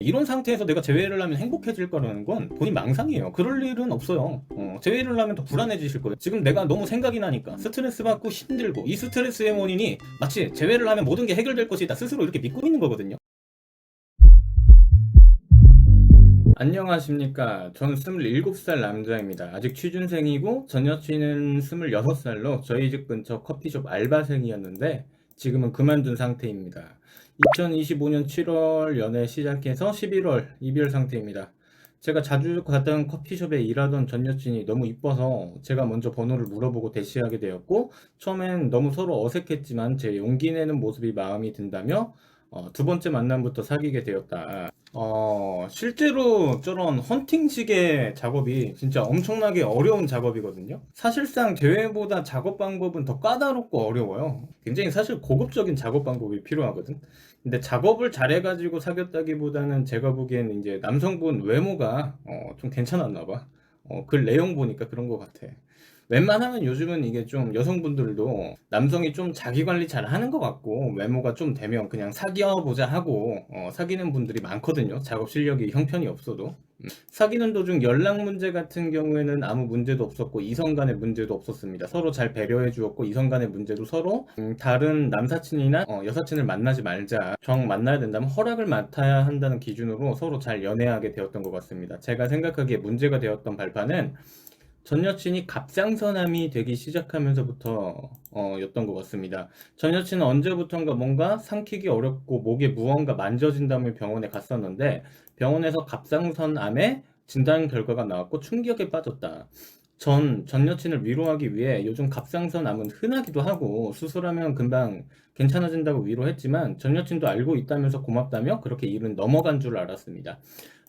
이런 상태에서 내가 재회를 하면 행복해질 거라는 건 본인 망상이에요. 그럴 일은 없어요. 재회를 하면 더 불안해지실 거예요. 지금 내가 너무 생각이 나니까 스트레스 받고 힘들고, 이 스트레스의 원인이 마치 재회를 하면 모든 게 해결될 것이다 스스로 이렇게 믿고 있는 거거든요. 안녕하십니까. 저는 27살 남자입니다. 아직 취준생이고 전 여친은 26살로 저희 집 근처 커피숍 알바생이었는데 지금은 그만둔 상태입니다. 2025년 7월 연애 시작해서 11월 이별 상태입니다. 제가 자주 가던 커피숍에 일하던 전 여친이 너무 이뻐서 제가 먼저 번호를 물어보고 대시하게 되었고, 처음엔 너무 서로 어색했지만 제 용기 내는 모습이 마음이 든다며 두 번째 만남부터 사귀게 되었다. 실제로 저런 헌팅식의 작업이 진짜 엄청나게 어려운 작업이거든요. 사실상 대회보다 작업 방법은 더 까다롭고 어려워요. 굉장히 사실 고급적인 작업 방법이 필요하거든. 근데 작업을 잘해가지고 사귀었다기보다는 제가 보기에는 이제 남성분 외모가 좀 괜찮았나 봐. 글 내용 보니까 그런 것 같아. 웬만하면 요즘은 이게 좀 여성분들도 남성이 좀 자기 관리 잘 하는 것 같고 외모가 좀 되면 그냥 사귀어보자 하고 사귀는 분들이 많거든요. 작업 실력이 형편이 없어도. 사귀는 도중 연락 문제 같은 경우에는 아무 문제도 없었고 이성 간의 문제도 없었습니다. 서로 잘 배려해 주었고 이성 간의 문제도 서로 다른 남사친이나 여사친을 만나지 말자, 정 만나야 된다면 허락을 맡아야 한다는 기준으로 서로 잘 연애하게 되었던 것 같습니다. 제가 생각하기에 문제가 되었던 발판은 전 여친이 갑상선암이 되기 시작하면서부터 였던 것 같습니다. 전 여친은 언제부턴가 뭔가 삼키기 어렵고 목에 무언가 만져진다며 병원에 갔었는데 병원에서 갑상선암의 진단 결과가 나왔고 충격에 빠졌다. 전 여친을 위로하기 위해 요즘 갑상선암은 흔하기도 하고 수술하면 금방 괜찮아진다고 위로했지만 전 여친도 알고 있다면서 고맙다며 그렇게 일은 넘어간 줄 알았습니다.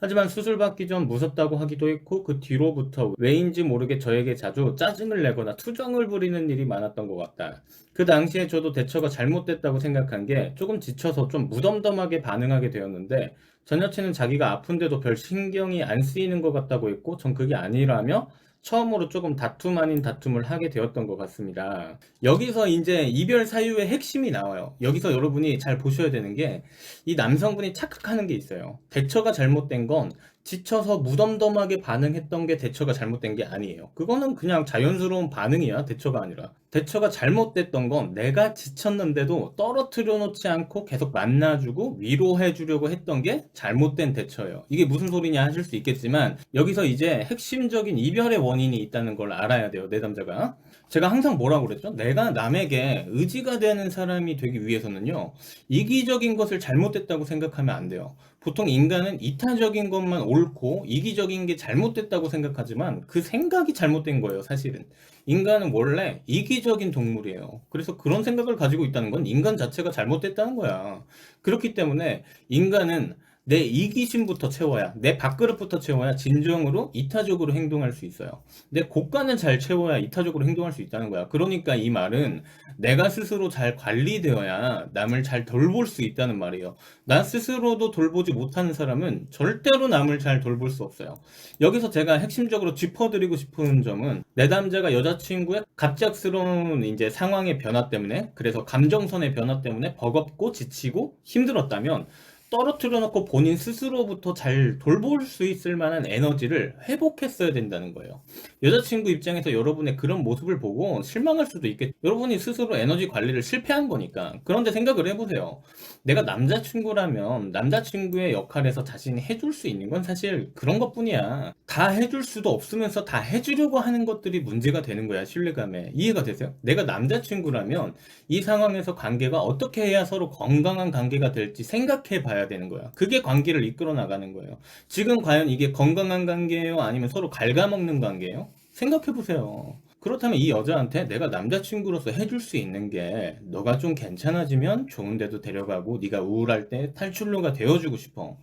하지만 수술 받기 전 무섭다고 하기도 했고 그 뒤로부터 왜인지 모르게 저에게 자주 짜증을 내거나 투정을 부리는 일이 많았던 것 같다. 그 당시에 저도 대처가 잘못됐다고 생각한 게 조금 지쳐서 좀 무덤덤하게 반응하게 되었는데 전 여친은 자기가 아픈데도 별 신경이 안 쓰이는 것 같다고 했고 전 그게 아니라며 처음으로 조금 다툼 아닌 다툼을 하게 되었던 것 같습니다. 여기서 이제 이별 사유의 핵심이 나와요. 여기서 여러분이 잘 보셔야 되는 게 이 남성분이 착각하는 게 있어요. 대처가 잘못된 건 지쳐서 무덤덤하게 반응했던 게 대처가 잘못된 게 아니에요. 그거는 그냥 자연스러운 반응이야. 대처가 아니라. 대처가 잘못됐던 건 내가 지쳤는데도 떨어뜨려 놓지 않고 계속 만나주고 위로해 주려고 했던 게 잘못된 대처예요. 이게 무슨 소리냐 하실 수 있겠지만 여기서 이제 핵심적인 이별의 원인이 있다는 걸 알아야 돼요. 내담자가. 제가 항상 뭐라고 그랬죠? 내가 남에게 의지가 되는 사람이 되기 위해서는요, 이기적인 것을 잘못됐다고 생각하면 안 돼요. 보통 인간은 이타적인 것만 옳고 이기적인 게 잘못됐다고 생각하지만 그 생각이 잘못된 거예요, 사실은. 인간은 원래 이기적인 동물이에요. 그래서 그런 생각을 가지고 있다는 건 인간 자체가 잘못됐다는 거야. 그렇기 때문에 인간은 내 이기심부터 채워야, 내 밥그릇부터 채워야 진정으로 이타적으로 행동할 수 있어요. 내 곳간을 잘 채워야 이타적으로 행동할 수 있다는 거야. 그러니까 이 말은 내가 스스로 잘 관리되어야 남을 잘 돌볼 수 있다는 말이에요. 나 스스로도 돌보지 못하는 사람은 절대로 남을 잘 돌볼 수 없어요. 여기서 제가 핵심적으로 짚어드리고 싶은 점은 내담자가 여자친구의 갑작스러운 이제 상황의 변화 때문에, 그래서 감정선의 변화 때문에 버겁고 지치고 힘들었다면 떨어뜨려 놓고 본인 스스로부터 잘 돌볼 수 있을 만한 에너지를 회복했어야 된다는 거예요. 여자친구 입장에서 여러분의 그런 모습을 보고 실망할 수도 있겠죠. 여러분이 스스로 에너지 관리를 실패한 거니까. 그런데 생각을 해보세요. 내가 남자친구라면 남자친구의 역할에서 자신이 해줄 수 있는 건 사실 그런 것뿐이야. 다 해줄 수도 없으면서 다 해주려고 하는 것들이 문제가 되는 거야, 신뢰감에. 이해가 되세요? 내가 남자친구라면 이 상황에서 관계가 어떻게 해야 서로 건강한 관계가 될지 생각해 봐야 되는 거야. 그게 관계를 이끌어 나가는 거예요. 지금 과연 이게 건강한 관계예요? 아니면 서로 갉아먹는 관계예요? 생각해 보세요. 그렇다면 이 여자한테 내가 남자친구로서 해줄 수 있는 게 너가 좀 괜찮아지면 좋은 데도 데려가고 네가 우울할 때 탈출로가 되어주고 싶어.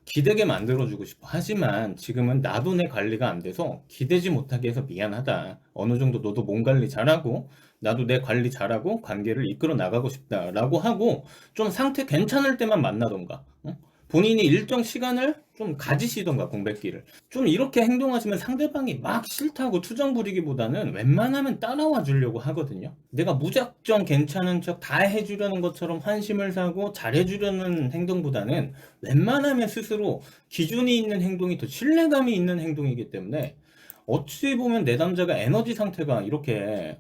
기대게 만들어주고 싶어. 하지만 지금은 나도 내 관리가 안 돼서 기대지 못하게 해서 미안하다. 어느 정도 너도 몸 관리 잘하고 나도 내 관리 잘하고 관계를 이끌어 나가고 싶다라고 하고 좀 상태 괜찮을 때만 만나던가. 어? 본인이 일정 시간을 좀 가지시던가, 공백기를. 좀 이렇게 행동하시면 상대방이 막 싫다고 투정 부리기보다는 웬만하면 따라와 주려고 하거든요. 내가 무작정 괜찮은 척 다 해주려는 것처럼 환심을 사고 잘해주려는 행동보다는 웬만하면 스스로 기준이 있는 행동이 더 신뢰감이 있는 행동이기 때문에, 어찌 보면 내 남자가 에너지 상태가 이렇게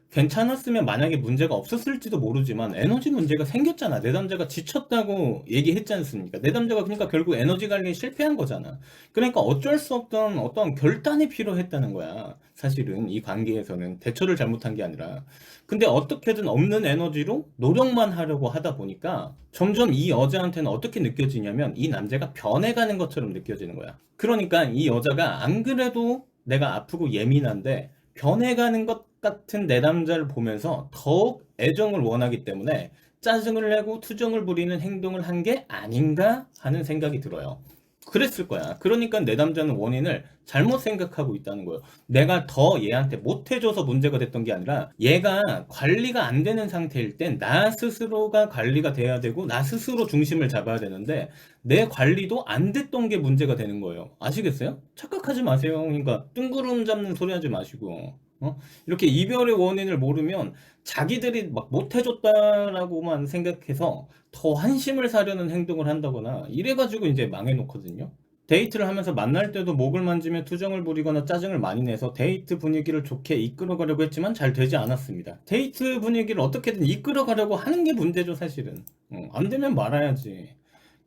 괜찮았으면 만약에 문제가 없었을지도 모르지만 에너지 문제가 생겼잖아. 내 남자가 지쳤다고 얘기했지 않습니까? 내 남자가 그러니까 결국 에너지 관리에 실패한 거잖아. 그러니까 어쩔 수 없던 어떤 결단이 필요했다는 거야. 사실은 이 관계에서는 대처를 잘못한 게 아니라. 근데 어떻게든 없는 에너지로 노력만 하려고 하다 보니까 점점 이 여자한테는 어떻게 느껴지냐면 이 남자가 변해가는 것처럼 느껴지는 거야. 그러니까 이 여자가 안 그래도 내가 아프고 예민한데 변해가는 것 같은 내 남자를 보면서 더욱 애정을 원하기 때문에 짜증을 내고 투정을 부리는 행동을 한 게 아닌가 하는 생각이 들어요. 그랬을 거야. 그러니까 내 남자는 원인을 잘못 생각하고 있다는 거예요. 내가 더 얘한테 못해줘서 문제가 됐던 게 아니라 얘가 관리가 안 되는 상태일 땐 나 스스로가 관리가 돼야 되고 나 스스로 중심을 잡아야 되는데 내 관리도 안 됐던 게 문제가 되는 거예요. 아시겠어요? 착각하지 마세요. 그러니까 뜬구름 잡는 소리 하지 마시고. 이렇게 이별의 원인을 모르면 자기들이 막 못해줬다라고만 생각해서 더 한심을 사려는 행동을 한다거나 이래가지고 이제 망해놓거든요. 데이트를 하면서 만날 때도 목을 만지며 투정을 부리거나 짜증을 많이 내서 데이트 분위기를 좋게 이끌어가려고 했지만 잘 되지 않았습니다. 데이트 분위기를 어떻게든 이끌어가려고 하는 게 문제죠, 사실은. 안 되면 말아야지.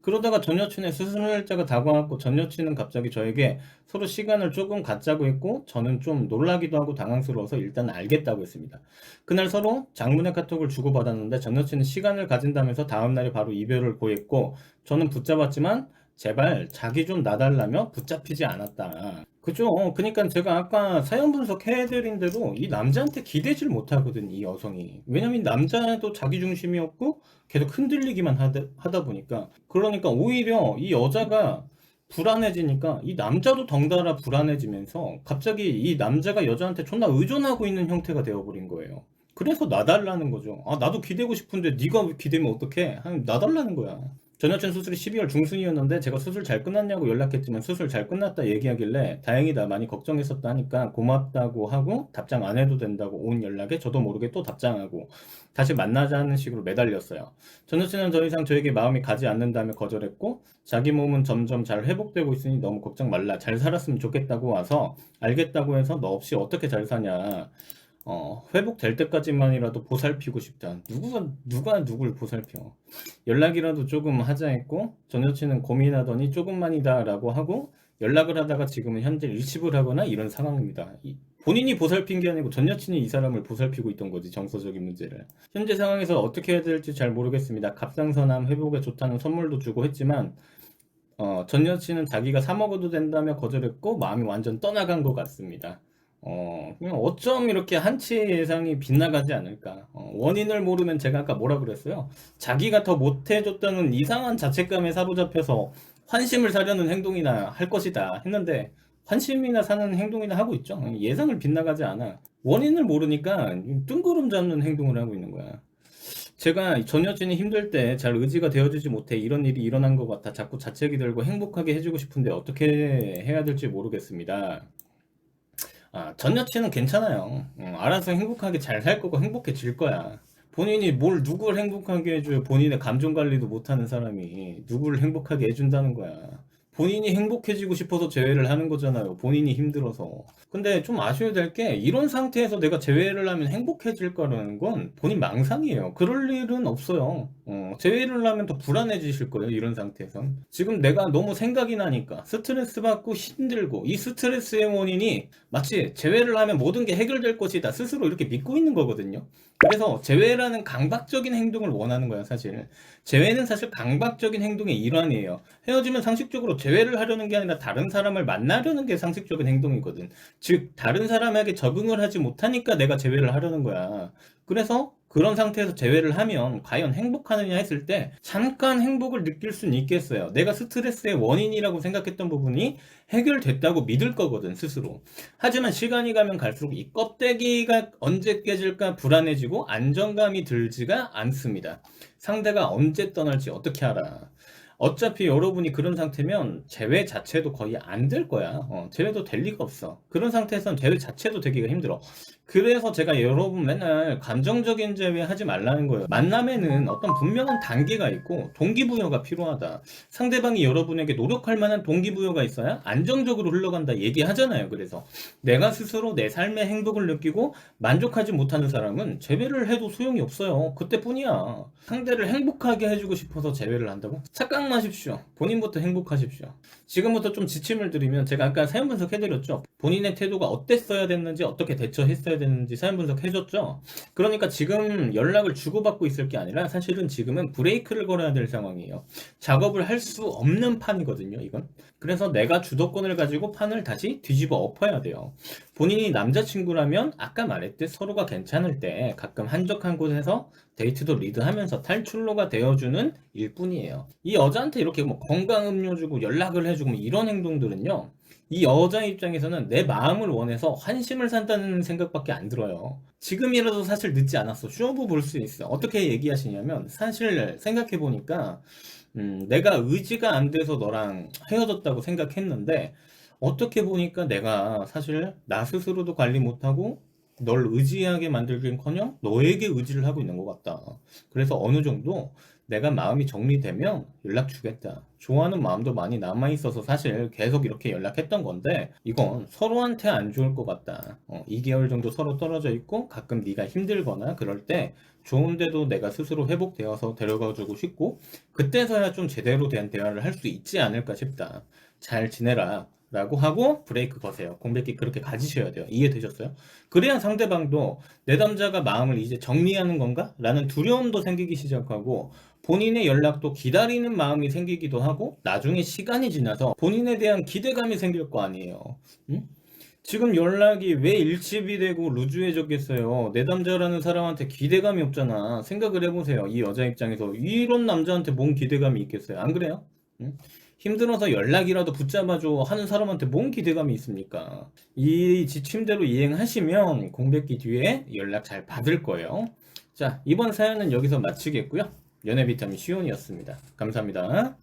그러다가 전 여친의 수술 날짜가 다가왔고 전 여친은 갑자기 저에게 서로 시간을 조금 갖자고 했고 저는 좀 놀라기도 하고 당황스러워서 일단 알겠다고 했습니다. 그날 서로 장문의 카톡을 주고받았는데 전 여친은 시간을 가진다면서 다음날에 바로 이별을 고했고 저는 붙잡았지만 제발 자기 좀 놔달라며 붙잡히지 않았다. 그죠? 그러니까 제가 아까 사연 분석해드린 대로 이 남자한테 기대질 못하거든, 이 여성이. 왜냐면 남자도 자기 중심이었고 계속 흔들리기만 하다 보니까. 그러니까 오히려 이 여자가 불안해지니까 이 남자도 덩달아 불안해지면서 갑자기 이 남자가 여자한테 존나 의존하고 있는 형태가 되어버린 거예요. 그래서 놔달라는 거죠. 아, 나도 기대고 싶은데 네가 기대면 어떡해? 놔달라는 거야. 전 여친 수술이 12월 중순이었는데 제가 수술 잘 끝났냐고 연락했지만 수술 잘 끝났다 얘기하길래 다행이다 많이 걱정했었다 하니까 고맙다고 하고 답장 안 해도 된다고 온 연락에 저도 모르게 또 답장하고 다시 만나자는 식으로 매달렸어요. 전 여친은 더 이상 저에게 마음이 가지 않는다며 거절했고 자기 몸은 점점 잘 회복되고 있으니 너무 걱정 말라 잘 살았으면 좋겠다고 와서 알겠다고 해서 너 없이 어떻게 잘 사냐 회복될 때까지만이라도 보살피고 싶다. 누가 누굴 보살펴. 연락이라도 조금 하자 했고, 전 여친은 고민하더니 조금만이다 라고 하고, 연락을 하다가 지금은 현재 일십을 하거나 이런 상황입니다. 본인이 보살핀 게 아니고 전 여친이 이 사람을 보살피고 있던 거지, 정서적인 문제를. 현재 상황에서 어떻게 해야 될지 잘 모르겠습니다. 갑상선암 회복에 좋다는 선물도 주고 했지만, 전 여친은 자기가 사 먹어도 된다며 거절했고, 마음이 완전 떠나간 것 같습니다. 그냥 어쩜 이렇게 한치의 예상이 빗나가지 않을까. 원인을 모르면 제가 아까 뭐라 그랬어요? 자기가 더 못해줬다는 이상한 자책감에 사로잡혀서 환심을 사려는 행동이나 할 것이다 했는데 환심이나 사는 행동이나 하고 있죠. 예상을 빗나가지 않아. 원인을 모르니까 뜬구름 잡는 행동을 하고 있는 거야. 제가 전 여친이 힘들 때 잘 의지가 되어주지 못해 이런 일이 일어난 것 같아 자꾸 자책이 들고 행복하게 해주고 싶은데 어떻게 해야 될지 모르겠습니다. 전 여친은 괜찮아요. 알아서 행복하게 잘 살 거고 행복해질 거야. 본인이 뭘 누굴 행복하게 해줘요. 본인의 감정 관리도 못하는 사람이 누구를 행복하게 해준다는 거야. 본인이 행복해지고 싶어서 재회를 하는 거잖아요. 본인이 힘들어서. 근데 좀 아셔야 될 게 이런 상태에서 내가 재회를 하면 행복해질 거라는 건 본인 망상이에요. 그럴 일은 없어요. 재회를 하면 더 불안해지실 거예요. 이런 상태에선. 지금 내가 너무 생각이 나니까 스트레스 받고 힘들고 이 스트레스의 원인이 마치 재회를 하면 모든 게 해결될 것이다. 스스로 이렇게 믿고 있는 거거든요. 그래서 재회라는 강박적인 행동을 원하는 거야, 사실. 재회는 사실 강박적인 행동의 일환이에요. 헤어지면 상식적으로 재회를 하려는 게 아니라 다른 사람을 만나려는 게 상식적인 행동이거든. 즉, 다른 사람에게 적응을 하지 못하니까 내가 재회를 하려는 거야. 그래서 그런 상태에서 재회를 하면 과연 행복하느냐 했을 때 잠깐 행복을 느낄 수는 있겠어요. 내가 스트레스의 원인이라고 생각했던 부분이 해결됐다고 믿을 거거든, 스스로. 하지만 시간이 가면 갈수록 이 껍데기가 언제 깨질까 불안해지고 안정감이 들지가 않습니다. 상대가 언제 떠날지 어떻게 알아. 어차피 여러분이 그런 상태면 재회 자체도 거의 안 될 거야. 재회도 될 리가 없어. 그런 상태에서는 재회 자체도 되기가 힘들어. 그래서 제가 여러분 맨날 감정적인 재회 하지 말라는 거예요. 만남에는 어떤 분명한 단계가 있고 동기부여가 필요하다. 상대방이 여러분에게 노력할 만한 동기부여가 있어야 안정적으로 흘러간다 얘기하잖아요. 그래서 내가 스스로 내 삶의 행복을 느끼고 만족하지 못하는 사람은 재회를 해도 소용이 없어요. 그때뿐이야. 상대를 행복하게 해주고 싶어서 재회를 한다고? 착각 마십시오. 본인부터 행복하십시오. 지금부터 좀 지침을 드리면, 제가 아까 사연 분석해드렸죠. 본인의 태도가 어땠어야 됐는지, 어떻게 대처했어야 됐는지 사연 분석해줬죠. 그러니까 지금 연락을 주고받고 있을 게 아니라 사실은 지금은 브레이크를 걸어야 될 상황이에요. 작업을 할 수 없는 판이거든요, 이건. 그래서 내가 주도권을 가지고 판을 다시 뒤집어 엎어야 돼요. 본인이 남자친구라면 아까 말했듯 서로가 괜찮을 때 가끔 한적한 곳에서 데이트도 리드하면서 탈출로가 되어주는 일뿐이에요. 이 여자한테 이렇게 뭐 건강음료 주고 연락을 해주고 뭐 이런 행동들은요, 이 여자 입장에서는 내 마음을 원해서 환심을 산다는 생각밖에 안 들어요. 지금이라도 사실 늦지 않았어. 쇼부 볼 수 있어. 어떻게 얘기하시냐면, 사실 생각해보니까 내가 의지가 안 돼서 너랑 헤어졌다고 생각했는데, 어떻게 보니까 내가 사실 나 스스로도 관리 못하고 널 의지하게 만들긴커녕 너에게 의지를 하고 있는 것 같다. 그래서 어느 정도 내가 마음이 정리되면 연락 주겠다. 좋아하는 마음도 많이 남아있어서 사실 계속 이렇게 연락했던 건데, 이건 서로한테 안 좋을 것 같다. 2개월 정도 서로 떨어져 있고 가끔 네가 힘들거나 그럴 때 좋은데도 내가 스스로 회복되어서 데려가주고 싶고, 그때서야 좀 제대로 된 대화를 할 수 있지 않을까 싶다. 잘 지내라 라고 하고 브레이크 거세요. 공백기 그렇게 가지셔야 돼요. 이해되셨어요? 그래야 상대방도 내 남자가 마음을 이제 정리하는 건가? 라는 두려움도 생기기 시작하고, 본인의 연락도 기다리는 마음이 생기기도 하고, 나중에 시간이 지나서 본인에 대한 기대감이 생길 거 아니에요. 응? 지금 연락이 왜 일집이 되고 루즈해졌겠어요? 내 남자라는 사람한테 기대감이 없잖아. 생각을 해보세요. 이 여자 입장에서 이런 남자한테 뭔 기대감이 있겠어요? 안 그래요? 응? 힘들어서 연락이라도 붙잡아줘 하는 사람한테 뭔 기대감이 있습니까? 이 지침대로 이행하시면 공백기 뒤에 연락 잘 받을 거예요. 자, 이번 사연은 여기서 마치겠고요. 연애 비타민 시온이었습니다. 감사합니다.